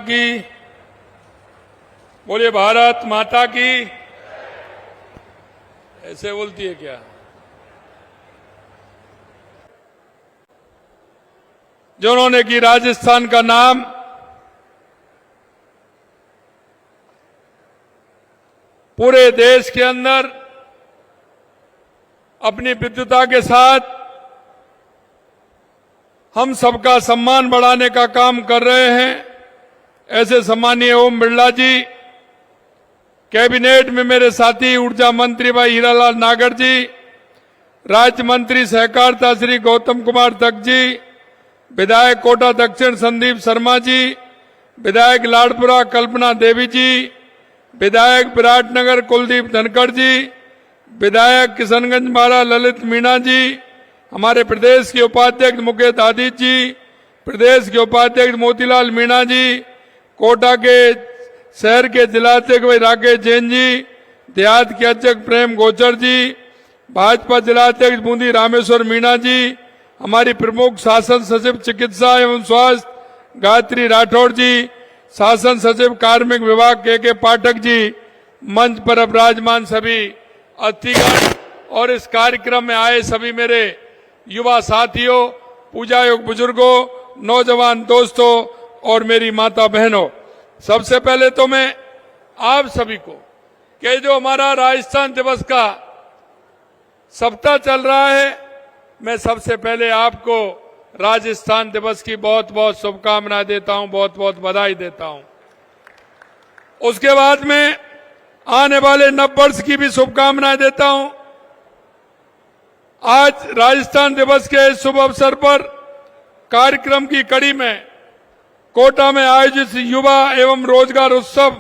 की बोलिए, भारत माता की। ऐसे बोलती है क्या? जिन्होंने की राजस्थान का नाम पूरे देश के अंदर अपनी विद्वता के साथ हम सबका सम्मान बढ़ाने का काम कर रहे हैं, ऐसे सम्मानीय ओम बिरला जी, कैबिनेट में मेरे साथी ऊर्जा मंत्री भाई हीरालाल नागर जी, राज्य मंत्री सहकारिता श्री गौतम कुमार तक जी, विधायक कोटा दक्षिण संदीप शर्मा जी, विधायक लाडपुरा कल्पना देवी जी, विधायक विराटनगर कुलदीप धनखड़ जी, विधायक किशनगंज मारा ललित मीणा जी, हमारे प्रदेश के उपाध्यक्ष मुकेश आदित्य जी, प्रदेश के उपाध्यक्ष मोतीलाल मीणा जी, कोटा के शहर के जिलाध्यक्ष भाई राकेश जैन जी, देहात के अध्यक्ष प्रेम गोचर जी, भाजपा जिलाध्यक्ष बूंदी रामेश्वर मीणा जी, हमारी प्रमुख शासन सचिव चिकित्सा एवं स्वास्थ्य गायत्री राठौड़ जी, शासन सचिव कार्मिक विभाग के पाठक जी, मंच पर अब विराजमान सभी अतिथिगण और इस कार्यक्रम में आए सभी मेरे युवा साथियों, पूजा योग बुजुर्गों, नौजवान दोस्तों और मेरी माता बहनों, सबसे पहले तो मैं आप सभी को कि जो हमारा राजस्थान दिवस का सप्ताह चल रहा है, मैं सबसे पहले आपको राजस्थान दिवस की बहुत बहुत शुभकामनाएं देता हूं, बहुत बहुत बधाई देता हूं। उसके बाद में आने वाले नववर्ष की भी शुभकामनाएं देता हूं। आज राजस्थान दिवस के शुभ अवसर पर कार्यक्रम की कड़ी में कोटा में आयोजित युवा एवं रोजगार उत्सव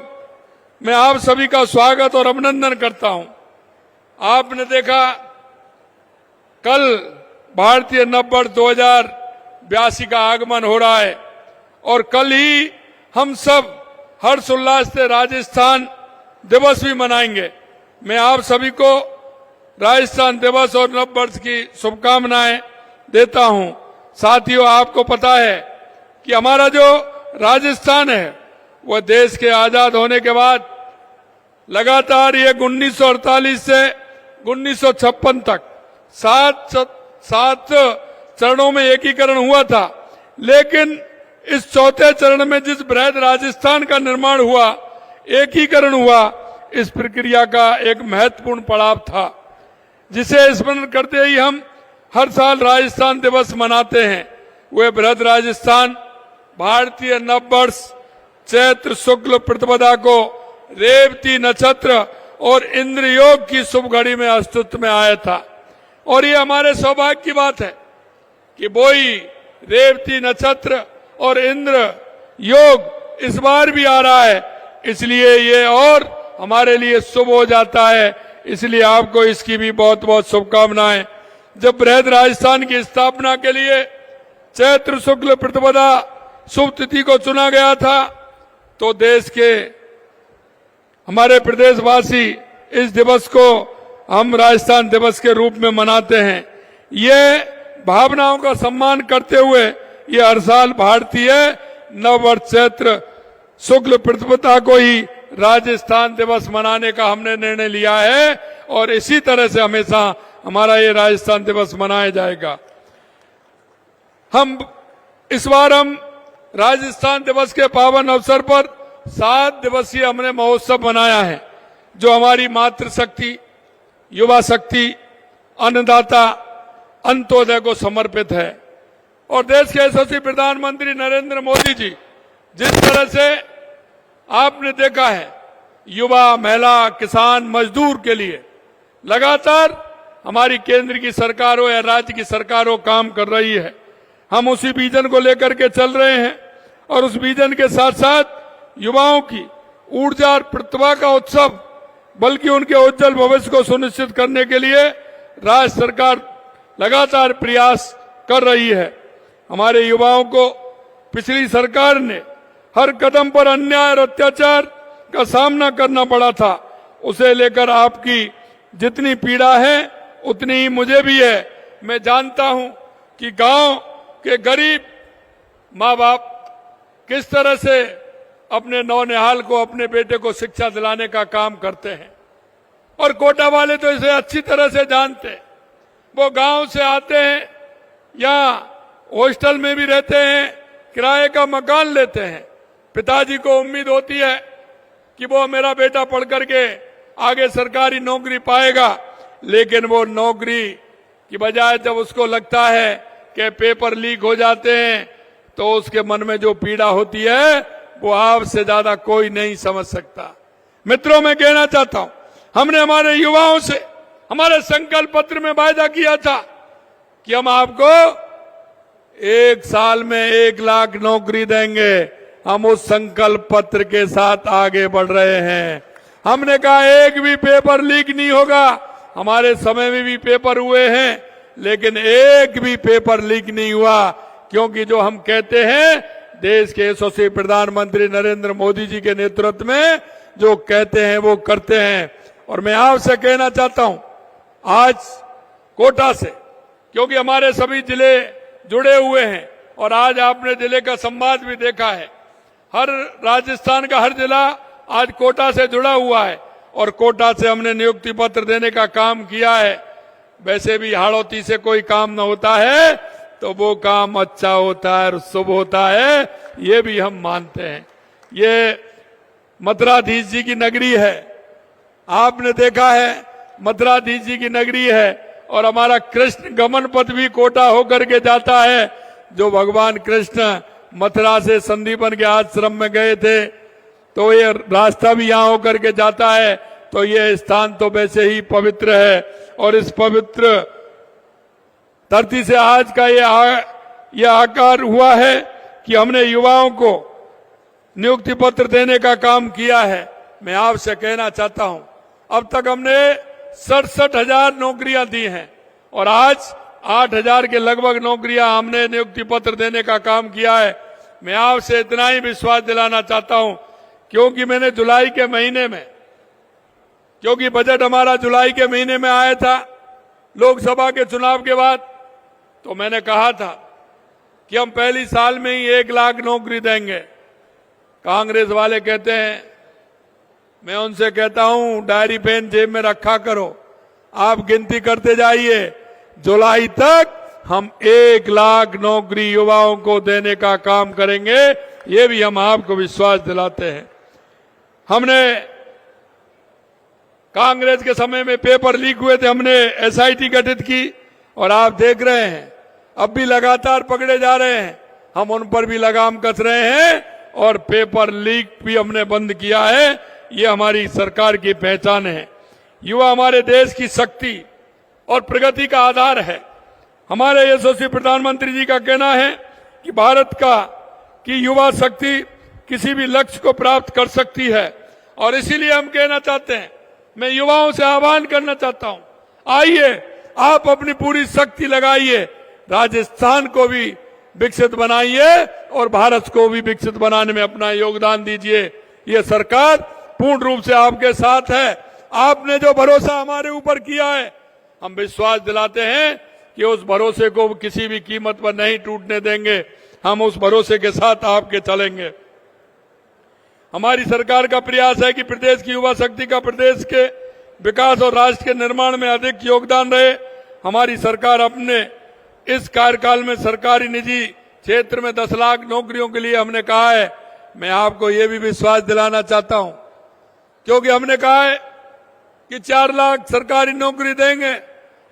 में आप सभी का स्वागत और अभिनंदन करता हूं। आपने देखा कल भारतीय नववर्ष 2082 का आगमन हो रहा है और कल ही हम सब हर्षोल्लास से राजस्थान दिवस भी मनाएंगे। मैं आप सभी को राजस्थान दिवस और नववर्ष की शुभकामनाएं देता हूं। साथियों, आपको पता है कि हमारा जो राजस्थान है वह देश के आजाद होने के बाद लगातार ये 1948 से 1956 तक सात चरणों में एकीकरण हुआ था, लेकिन इस चौथे चरण में जिस बृहद राजस्थान का निर्माण हुआ, एकीकरण हुआ, इस प्रक्रिया का एक महत्वपूर्ण पड़ाव था, जिसे स्मरण करते ही हम हर साल राजस्थान दिवस मनाते हैं। वह बृहद राजस्थान भारतीय नववर्ष चैत्र शुक्ल प्रतिपदा को रेवती नक्षत्र और इंद्र योग की शुभ घड़ी में अस्तित्व में आया था और ये हमारे सौभाग्य की बात है कि वही रेवती नक्षत्र और इंद्र योग इस बार भी आ रहा है, इसलिए ये और हमारे लिए शुभ हो जाता है। इसलिए आपको इसकी भी बहुत बहुत शुभकामनाएं। जब बृहद राजस्थान की स्थापना के लिए चैत्र शुक्ल प्रतिपदा शुभ तिथि को चुना गया था, तो देश के हमारे प्रदेशवासी इस दिवस को हम राजस्थान दिवस के रूप में मनाते हैं। ये भावनाओं का सम्मान करते हुए ये हर साल भारतीय नववर्ष चैत्र शुक्ल प्रतिपदा को ही राजस्थान दिवस मनाने का हमने निर्णय लिया है और इसी तरह से हमेशा हमारा ये राजस्थान दिवस मनाया जाएगा। इस बार हम राजस्थान दिवस के पावन अवसर पर 7 दिवसीय हमने महोत्सव मनाया है, जो हमारी मातृशक्ति, युवा शक्ति, अन्नदाता, अंत्योदय को समर्पित है। और देश के यशस्वी प्रधानमंत्री नरेंद्र मोदी जी जिस तरह से आपने देखा है युवा, महिला, किसान, मजदूर के लिए लगातार हमारी केंद्र की सरकार हो या राज्य की सरकार हो काम कर रही है, हम उसी विजन को लेकर के चल रहे हैं और उस विजन के साथ साथ युवाओं की ऊर्जा और प्रतिभा का उत्सव, बल्कि उनके उज्जवल भविष्य को सुनिश्चित करने के लिए राज्य सरकार लगातार प्रयास कर रही है। हमारे युवाओं को पिछली सरकार ने हर कदम पर अन्याय और अत्याचार का सामना करना पड़ा था, उसे लेकर आपकी जितनी पीड़ा है उतनी ही मुझे भी है। मैं जानता हूं कि गांव के गरीब माँ बाप किस तरह से अपने नौनिहाल को, अपने बेटे को शिक्षा दिलाने का काम करते हैं। और कोटा वाले तो इसे अच्छी तरह से जानते हैं। वो गांव से आते हैं या हॉस्टल में भी रहते हैं, किराए का मकान लेते हैं। पिताजी को उम्मीद होती है कि वो मेरा बेटा पढ़ करके आगे सरकारी नौकरी पाएगा, लेकिन वो नौकरी की बजाय जब उसको लगता है कि पेपर लीक हो जाते हैं तो उसके मन में जो पीड़ा होती है वो आपसे ज्यादा कोई नहीं समझ सकता। मित्रों, मैं कहना चाहता हूं, हमने हमारे युवाओं से हमारे संकल्प पत्र में वायदा किया था कि हम आपको 1 साल में 1 लाख नौकरी देंगे। हम उस संकल्प पत्र के साथ आगे बढ़ रहे हैं। हमने कहा एक भी पेपर लीक नहीं होगा। हमारे समय में भी पेपर हुए हैं, लेकिन एक भी पेपर लीक नहीं हुआ, क्योंकि जो हम कहते हैं, देश के यशस्वी प्रधानमंत्री नरेंद्र मोदी जी के नेतृत्व में जो कहते हैं वो करते हैं। और मैं आपसे कहना चाहता हूं, आज कोटा से, क्योंकि हमारे सभी जिले जुड़े हुए हैं और आज आपने जिले का संवाद भी देखा है। हर राजस्थान का हर जिला आज कोटा से जुड़ा हुआ है और कोटा से हमने नियुक्ति पत्र देने का काम किया है। वैसे भी हाड़ौती से कोई काम न होता है तो वो काम अच्छा होता है और शुभ होता है, ये भी हम मानते हैं। ये मथुराधीश जी की नगरी है, आपने देखा है, मथुराधीश जी की नगरी है। और हमारा कृष्ण गमन पथ भी कोटा होकर के जाता है। जो भगवान कृष्ण मथुरा से संदीपन के आश्रम में गए थे, तो ये रास्ता भी यहाँ होकर के जाता है। तो ये स्थान तो वैसे ही पवित्र है और इस पवित्र धरती से आज का ये आकार हुआ है कि हमने युवाओं को नियुक्ति पत्र देने का काम किया है। मैं आपसे कहना चाहता हूं, अब तक हमने 67,000 नौकरियां दी हैं और आज 8,000 के लगभग नौकरियां हमने नियुक्ति पत्र देने का काम किया है। मैं आपसे इतना ही विश्वास दिलाना चाहता हूं, क्योंकि मैंने जुलाई के महीने में, क्योंकि बजट हमारा जुलाई के महीने में आया था लोकसभा के चुनाव के बाद, तो मैंने कहा था कि हम पहली साल में ही 1 लाख नौकरी देंगे। कांग्रेस वाले कहते हैं, मैं उनसे कहता हूं डायरी पेन जेब में रखा करो, आप गिनती करते जाइए, जुलाई तक हम 1 लाख नौकरी युवाओं को देने का काम करेंगे। ये भी हम आपको विश्वास दिलाते हैं। हमने कांग्रेस के समय में पेपर लीक हुए थे, हमने एसआईटी गठित की और आप देख रहे हैं अब भी लगातार पकड़े जा रहे हैं। हम उन पर भी लगाम कस रहे हैं और पेपर लीक भी हमने बंद किया है। ये हमारी सरकार की पहचान है। युवा हमारे देश की शक्ति और प्रगति का आधार है। हमारे यशस्वी प्रधानमंत्री जी का कहना है कि भारत की युवा शक्ति किसी भी लक्ष्य को प्राप्त कर सकती है और इसीलिए हम कहना चाहते हैं, मैं युवाओं से आह्वान करना चाहता हूं, आइए आप अपनी पूरी शक्ति लगाइए, राजस्थान को भी विकसित बनाइए और भारत को भी विकसित बनाने में अपना योगदान दीजिए। ये सरकार पूर्ण रूप से आपके साथ है। आपने जो भरोसा हमारे ऊपर किया है, हम विश्वास दिलाते हैं कि उस भरोसे को किसी भी कीमत पर नहीं टूटने देंगे। हम उस भरोसे के साथ आपके चलेंगे। हमारी सरकार का प्रयास है कि प्रदेश की युवा शक्ति का प्रदेश के विकास और राष्ट्र के निर्माण में अधिक योगदान रहे। हमारी सरकार अपने इस कार्यकाल में सरकारी निजी क्षेत्र में 10 लाख नौकरियों के लिए हमने कहा है। मैं आपको ये भी विश्वास दिलाना चाहता हूं, क्योंकि हमने कहा है कि 4 लाख सरकारी नौकरी देंगे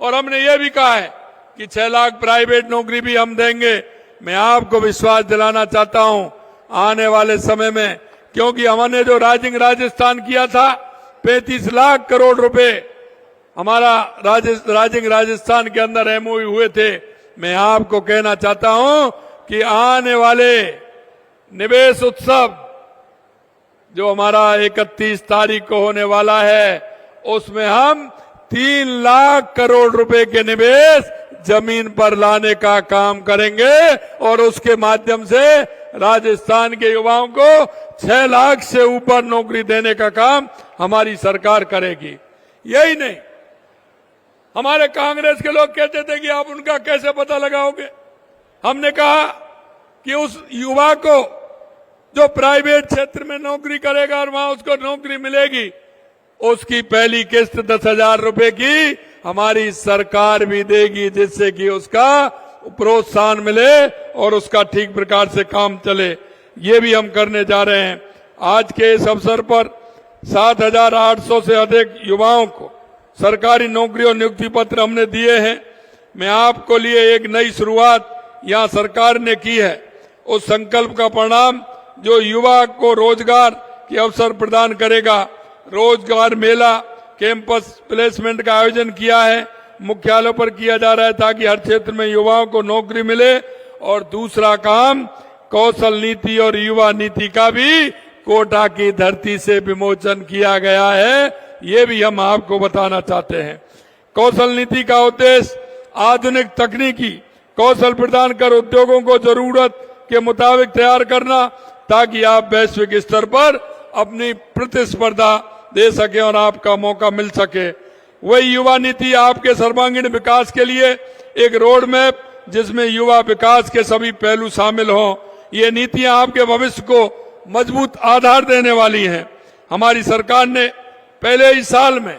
और हमने ये भी कहा है कि 6 लाख प्राइवेट नौकरी भी हम देंगे। मैं आपको विश्वास दिलाना चाहता हूं, आने वाले समय में, क्योंकि हमने जो राइजिंग राजस्थान किया था, 35 लाख करोड़ रुपए हमारा राइजिंग राजस्थान के अंदर एमओयू हुए थे। मैं आपको कहना चाहता हूं कि आने वाले निवेश उत्सव जो हमारा 31 तारीख को होने वाला है, उसमें हम 3 लाख करोड़ रुपए के निवेश जमीन पर लाने का काम करेंगे और उसके माध्यम से राजस्थान के युवाओं को 6 लाख से ऊपर नौकरी देने का काम हमारी सरकार करेगी। यही नहीं, हमारे कांग्रेस के लोग कहते थे कि आप उनका कैसे पता लगाओगे। हमने कहा कि उस युवा को जो प्राइवेट क्षेत्र में नौकरी करेगा और वहां उसको नौकरी मिलेगी, उसकी पहली किस्त 10,000 रुपए की हमारी सरकार भी देगी, जिससे कि उसका प्रोत्साहन मिले और उसका ठीक प्रकार से काम चले। ये भी हम करने जा रहे हैं। आज के इस अवसर पर 7,800 से अधिक युवाओं को सरकारी नौकरी और नियुक्ति पत्र हमने दिए हैं। मैं आपको लिए एक नई शुरुआत यहाँ सरकार ने की है। उस संकल्प का परिणाम जो युवा को रोजगार के अवसर प्रदान करेगा। रोजगार मेला, कैंपस प्लेसमेंट का आयोजन किया है, मुख्यालयों पर किया जा रहा है ताकि हर क्षेत्र में युवाओं को नौकरी मिले। और दूसरा काम, कौशल नीति और युवा नीति का भी कोटा की धरती से विमोचन किया गया है। ये भी हम आपको बताना चाहते हैं। कौशल नीति का उद्देश्य आधुनिक तकनीकी कौशल प्रदान कर उद्योगों को जरूरत के मुताबिक तैयार करना, ताकि आप वैश्विक स्तर पर अपनी प्रतिस्पर्धा दे सके और आपका मौका मिल सके। वही युवा नीति आपके सर्वांगीण विकास के लिए एक रोड मैप, जिसमें युवा विकास के सभी पहलू शामिल हों। ये नीतियां आपके भविष्य को मजबूत आधार देने वाली हैं। हमारी सरकार ने पहले ही साल में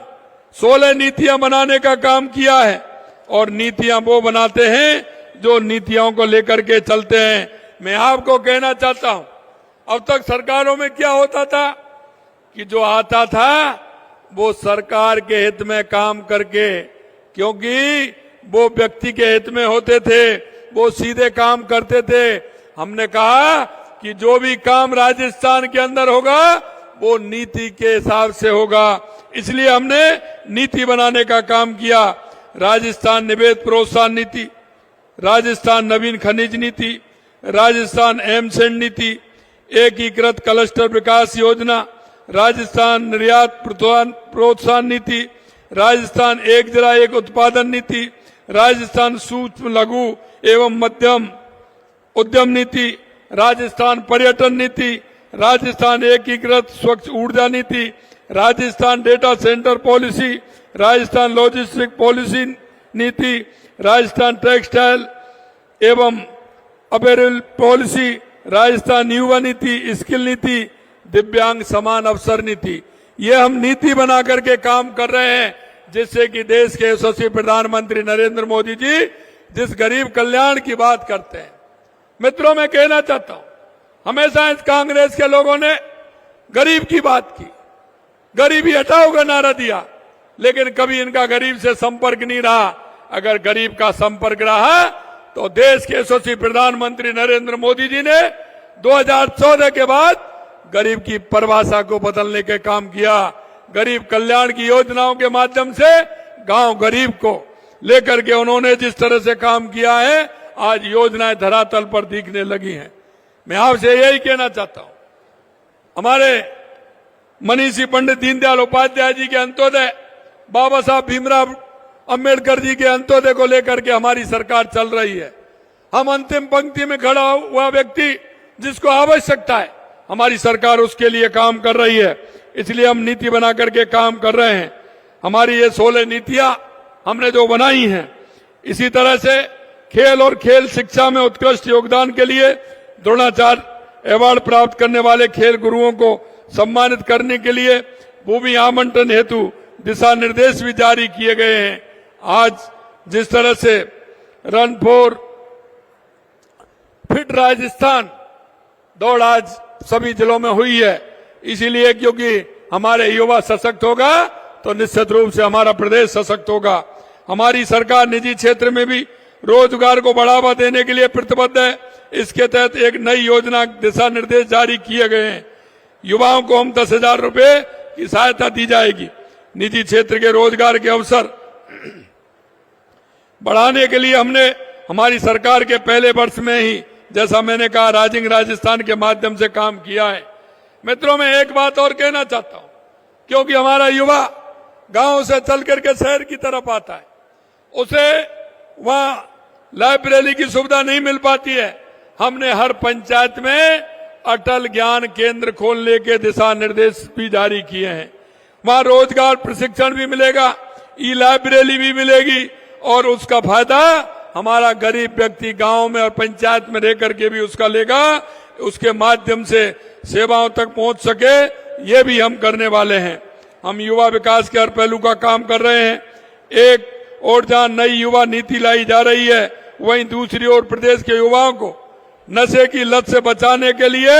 16 नीतियां बनाने का काम किया है और नीतियां वो बनाते हैं जो नीतियों को लेकर के चलते हैं। मैं आपको कहना चाहता हूं, अब तक सरकारों में क्या होता था कि जो आता था वो सरकार के हित में काम करके, क्योंकि वो व्यक्ति के हित में होते थे, वो सीधे काम करते थे। हमने कहा कि जो भी काम राजस्थान के अंदर होगा वो नीति के हिसाब से होगा, इसलिए हमने नीति बनाने का काम किया। राजस्थान निवेश प्रोत्साहन नीति, राजस्थान नवीन खनिज नीति, राजस्थान एमसेंड नीति, एकीकृत क्लस्टर विकास योजना, राजस्थान निर्यात प्रोत्साहन नीति, राजस्थान एक जिला एक उत्पादन नीति, राजस्थान सूक्ष्म लघु एवं मध्यम उद्यम नीति, राजस्थान पर्यटन नीति, राजस्थान एकीकृत स्वच्छ ऊर्जा नीति, Rajasthan data centre policy, Rajasthan logistic policy नीति, राजस्थान टेक्सटाइल एवं अपैरल पॉलिसी, राजस्थान युवा नीति, स्किल नीति, दिव्यांग समान अवसर नीति। ये हम नीति बना करके काम कर रहे हैं, जिससे कि देश के यशस्वी प्रधानमंत्री नरेंद्र मोदी जी जिस गरीब कल्याण की बात करते हैं। मित्रों, मैं कहना चाहता हूं, हमेशा इस कांग्रेस के लोगों ने गरीब की बात की, गरीबी हटाओ का नारा दिया, लेकिन कभी इनका गरीब से संपर्क नहीं रहा। अगर गरीब का संपर्क रहा तो देश के यशस्वी प्रधानमंत्री नरेंद्र मोदी जी ने 2014 के बाद गरीब की परिभाषा को बदलने के काम किया। गरीब कल्याण की योजनाओं के माध्यम से गांव गरीब को लेकर के उन्होंने जिस तरह से काम किया है, आज योजनाएं धरातल पर दिखने लगी हैं। मैं आपसे यही कहना चाहता हूं, हमारे मनीषी पंडित दीनदयाल उपाध्याय जी के अंत्योदय, बाबा साहब भीमराव अंबेडकर जी के अंत्योदय को लेकर के हमारी सरकार चल रही है। हम अंतिम पंक्ति में खड़ा हुआ व्यक्ति जिसको आवश्यकता है, हमारी सरकार उसके लिए काम कर रही है, इसलिए हम नीति बना करके काम कर रहे हैं। हमारी ये 16 नीतियां हमने जो बनाई हैं, इसी तरह से खेल और खेल शिक्षा में उत्कृष्ट योगदान के लिए द्रोणाचार्य अवार्ड प्राप्त करने वाले खेल गुरुओं को सम्मानित करने के लिए भूमि आवंटन हेतु दिशा निर्देश भी जारी किए गए हैं। आज जिस तरह से रन फॉर फिट राजस्थान दौड़ आज सभी जिलों में हुई है, इसीलिए क्योंकि हमारे युवा सशक्त होगा तो निश्चित रूप से हमारा प्रदेश सशक्त होगा। हमारी सरकार निजी क्षेत्र में भी रोजगार को बढ़ावा देने के लिए प्रतिबद्ध है। इसके तहत एक नई योजना दिशा निर्देश जारी किए गए हैं। युवाओं को हम 10,000 रुपए की सहायता दी जाएगी। निजी क्षेत्र के रोजगार के अवसर बढ़ाने के लिए हमने हमारी सरकार के पहले वर्ष में ही, जैसा मैंने कहा, राइजिंग राजस्थान के माध्यम से काम किया है। मित्रों, मैं एक बात और कहना चाहता हूं, क्योंकि हमारा युवा गांव से चल करके शहर की तरफ आता है, उसे वहां लाइब्रेरी की सुविधा नहीं मिल पाती है। हमने हर पंचायत में अटल ज्ञान केंद्र खोलने के दिशा निर्देश भी जारी किए हैं। वहां रोजगार प्रशिक्षण भी मिलेगा, ई लाइब्रेरी भी मिलेगी और उसका फायदा हमारा गरीब व्यक्ति गांव में और पंचायत में रह करके भी उसका लेगा। उसके माध्यम से सेवाओं तक पहुंच सके, ये भी हम करने वाले हैं। हम युवा विकास के हर पहलू का काम कर रहे हैं। एक और जहां नई युवा नीति लाई जा रही है, वहीं दूसरी ओर प्रदेश के युवाओं को नशे की लत से बचाने के लिए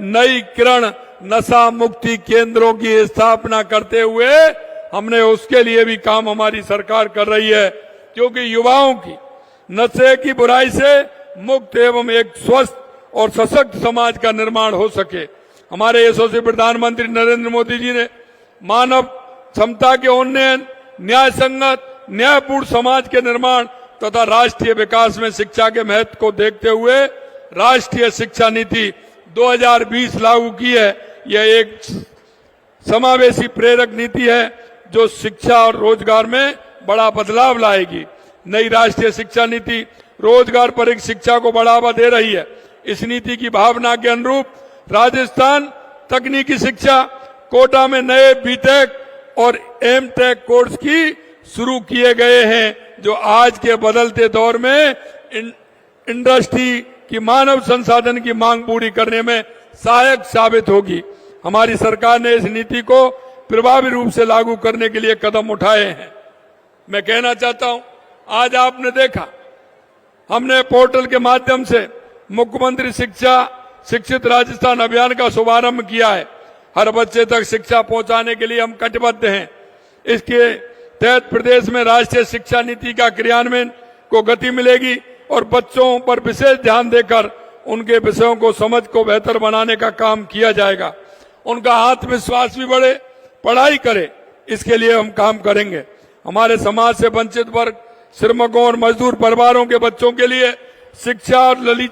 नई किरण नशा मुक्ति केंद्रों की स्थापना करते हुए हमने उसके लिए भी काम हमारी सरकार कर रही है, क्योंकि युवाओं की नशे की बुराई से मुक्त एवं एक स्वस्थ और सशक्त समाज का निर्माण हो सके। हमारे यशस्वी प्रधानमंत्री नरेंद्र मोदी जी ने मानव क्षमता के उन्नयन, न्याय संगत, न्यायपूर्ण समाज के निर्माण तथा राष्ट्रीय विकास में शिक्षा के महत्व को देखते हुए राष्ट्रीय शिक्षा नीति 2020 लागू की है। यह एक समावेशी प्रेरक नीति है जो शिक्षा और रोजगार में बड़ा बदलाव लाएगी। नई राष्ट्रीय शिक्षा नीति रोजगार परक शिक्षा को बढ़ावा दे रही है। इस नीति की भावना के अनुरूप राजस्थान तकनीकी शिक्षा कोटा में नए बीटेक और एमटेक कोर्स की शुरू किए गए हैं, जो आज के बदलते दौर में इंडस्ट्री की मानव संसाधन की मांग पूरी करने में सहायक साबित होगी। हमारी सरकार ने इस नीति को प्रभावी रूप से लागू करने के लिए कदम उठाए हैं। मैं कहना चाहता हूं, आज आपने देखा हमने पोर्टल के माध्यम से मुख्यमंत्री शिक्षित राजस्थान अभियान का शुभारंभ किया है। हर बच्चे तक शिक्षा पहुंचाने के लिए हम कटिबद्ध हैं। इसके तहत प्रदेश में राष्ट्रीय शिक्षा नीति का क्रियान्वयन को गति मिलेगी और बच्चों पर विशेष ध्यान देकर उनके विषयों को समझ को बेहतर बनाने का काम किया जाएगा। उनका आत्मविश्वास भी बढ़े, पढ़ाई करे, इसके लिए हम काम करेंगे। हमारे समाज से वंचित वर्ग, श्रमिकों और मजदूर परिवारों के बच्चों के लिए शिक्षा और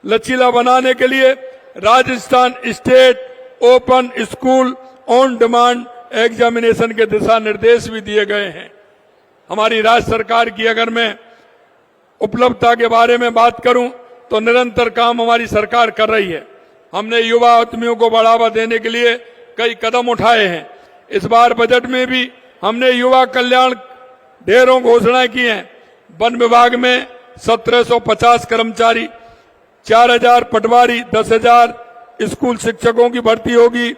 लचीला बनाने के लिए Rajasthan state open school on demand examination के दिशा निर्देश भी दिए गए हैं। हमारी राज्य सरकार की अगर मैं उपलब्धता के बारे में बात करूं तो निरंतर काम हमारी सरकार कर रही है। हमने युवा उद्यमियों को बढ़ावा देने के लिए कई कदम उठाए हैं। इस बार बजट में भी हमने युवा कल्याण ढेरों घोषणाएं की हैं। वन विभाग में 1750 कर्मचारी, 4000 पटवारी, 10,000 स्कूल शिक्षकों की भर्ती होगी।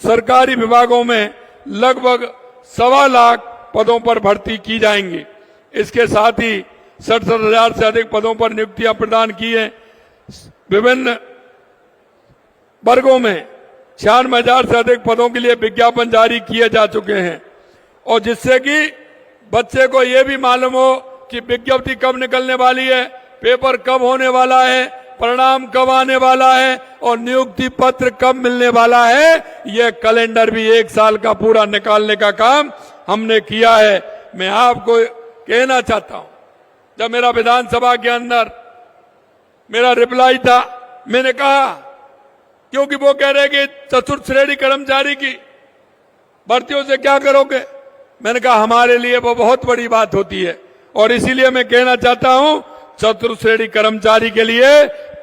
सरकारी विभागों में लगभग 1.25 लाख पदों पर भर्ती की जाएंगी। इसके साथ ही 67,000 से अधिक पदों पर नियुक्तियां प्रदान की हैं। विभिन्न वर्गों में 96,000 से अधिक पदों के लिए विज्ञापन जारी किए जा चुके हैं, और जिससे कि बच्चे को यह भी मालूम हो कि विज्ञप्ति कब निकलने वाली है, पेपर कब होने वाला है, परिणाम कब आने वाला है और नियुक्ति पत्र कब मिलने वाला है। यह कैलेंडर भी 1 साल का पूरा निकालने का काम हमने किया है। मैं आपको कहना चाहता हूं, जब मेरा विधानसभा के अंदर मेरा रिप्लाई था, मैंने कहा, क्योंकि वो कह रहे कि चतुर्थ श्रेणी कर्मचारी की भर्तियों से क्या करोगे। मैंने कहा हमारे लिए वो बहुत बड़ी बात होती है, और इसीलिए मैं कहना चाहता हूं चतुर्थ श्रेणी कर्मचारी के लिए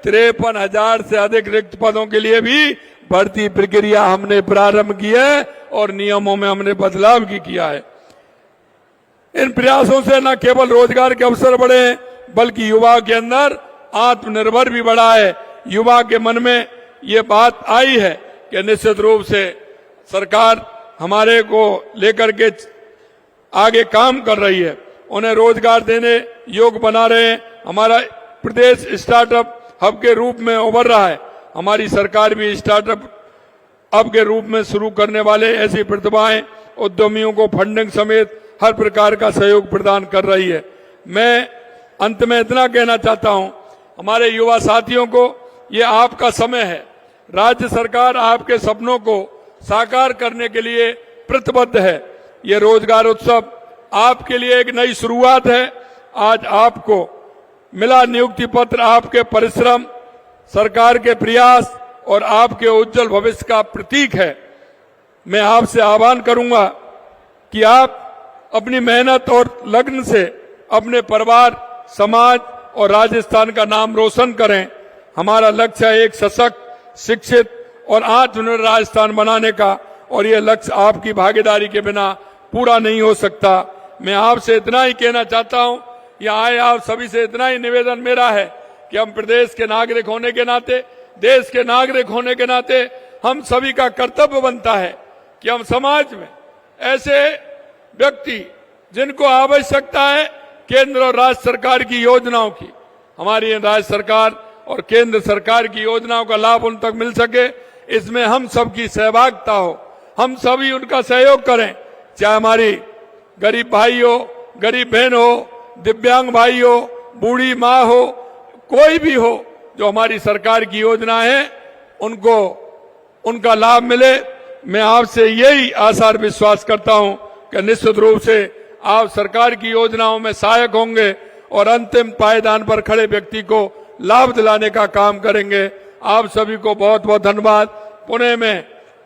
53,000 से अधिक रिक्त पदों के लिए भी भर्ती प्रक्रिया हमने प्रारंभ की है और नियमों में हमने बदलाव भी किया है। इन प्रयासों से न केवल रोजगार के अवसर बढ़े हैं, बल्कि युवा के अंदर आत्मनिर्भर भी बढ़ा है। युवा के मन में ये बात आई है कि निश्चित रूप से सरकार हमारे को लेकर के आगे काम कर रही है, उन्हें रोजगार देने योग्य बना रहे हैं। हमारा प्रदेश स्टार्टअप हब के रूप में उभर रहा है। हमारी सरकार भी स्टार्टअप हब के रूप में शुरू करने वाले ऐसी प्रतिभाएं, उद्यमियों को फंडिंग समेत हर प्रकार का सहयोग प्रदान कर रही है। मैं अंत में इतना कहना चाहता हूं, हमारे युवा साथियों को, ये आपका समय है। राज्य सरकार आपके सपनों को साकार करने के लिए प्रतिबद्ध है। ये रोजगार उत्सव आपके लिए एक नई शुरुआत है। आज आपको मिला नियुक्ति पत्र आपके परिश्रम, सरकार के प्रयास और आपके उज्जवल भविष्य का प्रतीक है। मैं आपसे आह्वान करूंगा कि आप अपनी मेहनत और लगन से अपने परिवार, समाज और राजस्थान का नाम रोशन करें। हमारा लक्ष्य है एक सशक्त, शिक्षित और आत्मनिर्भर राजस्थान बनाने का, और यह लक्ष्य आपकी भागीदारी के बिना पूरा नहीं हो सकता। मैं आपसे इतना ही कहना चाहता हूं, यहाँ आए आप सभी से इतना ही निवेदन मेरा है कि हम प्रदेश के नागरिक होने के नाते देश के नागरिक होने के नाते हम सभी का कर्तव्य बनता है कि हम समाज में ऐसे व्यक्ति जिनको आवश्यकता है केंद्र और राज्य सरकार की योजनाओं की, हमारी राज्य सरकार और केंद्र सरकार की योजनाओं का लाभ उन तक मिल सके, इसमें हम सबकी सहभागिता हो, हम सभी उनका सहयोग करें। चाहे हमारी गरीब भाई हो, गरीब बहन हो, दिव्यांग भाई हो, बूढ़ी माँ हो, कोई भी हो, जो हमारी सरकार की योजना है उनको उनका लाभ मिले। मैं आपसे यही आशा और विश्वास करता हूं कि निश्चित रूप से आप सरकार की योजनाओं में सहायक होंगे और अंतिम पायदान पर खड़े व्यक्ति को लाभ दिलाने का काम करेंगे। आप सभी को बहुत बहुत धन्यवाद। पुणे में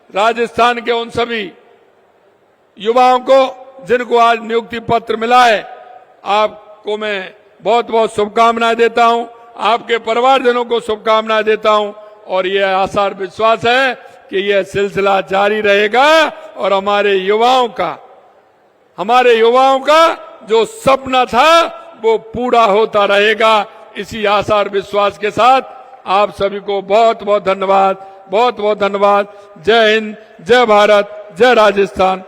राजस्थान के उन सभी युवाओं को जिनको आज नियुक्ति पत्र मिला है, आपको मैं बहुत बहुत शुभकामनाएं देता हूं, आपके परिवारजनों को शुभकामनाएं देता हूं और यह आशा और विश्वास है कि यह सिलसिला जारी रहेगा और हमारे युवाओं का जो सपना था वो पूरा होता रहेगा। इसी आशा और विश्वास के साथ आप सभी को बहुत बहुत धन्यवाद, बहुत बहुत धन्यवाद। जय हिंद, जय भारत, जय राजस्थान।